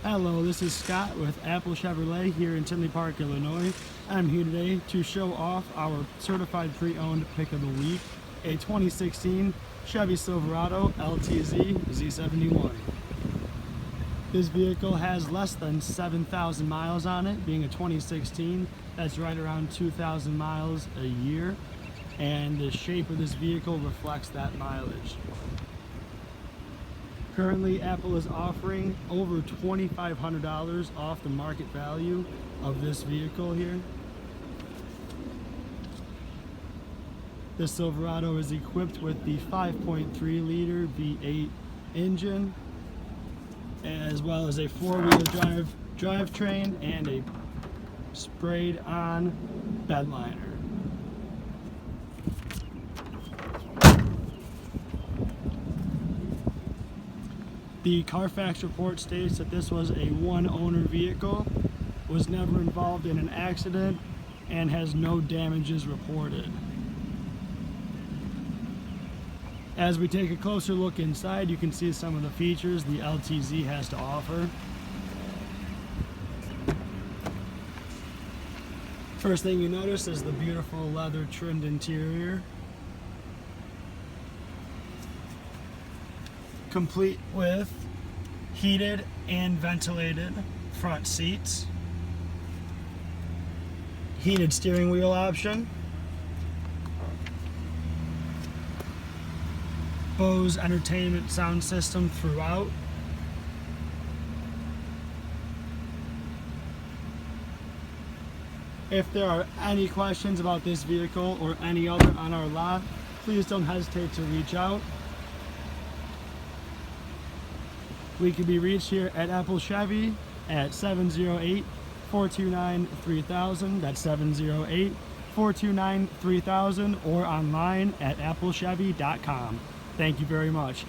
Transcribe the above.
Hello, this is Scott with Apple Chevrolet here in Tinley Park, Illinois. I'm here today to show off our certified pre-owned pick of the week, a 2016 Chevy Silverado LTZ Z71. This vehicle has less than 7,000 miles on it, being a 2016. That's right around 2,000 miles a year, and the shape of this vehicle reflects that mileage. Currently, Apple is offering over $2,500 off the market value of this vehicle here. This Silverado is equipped with the 5.3 liter V8 engine, as well as a four-wheel drive drivetrain and a sprayed on bed liner. The Carfax report states that this was a one-owner vehicle, was never involved in an accident, and has no damages reported. As we take a closer look inside, you can see some of the features the LTZ has to offer. First thing you notice is the beautiful leather trimmed interior, complete with heated and ventilated front seats, heated steering wheel option, Bose entertainment sound system throughout, If there are any questions about this vehicle or any other on our lot, please don't hesitate to reach out. We can be reached here at Apple Chevy at 708-429-3000. That's 708-429-3000, or online at applechevy.com. Thank you very much.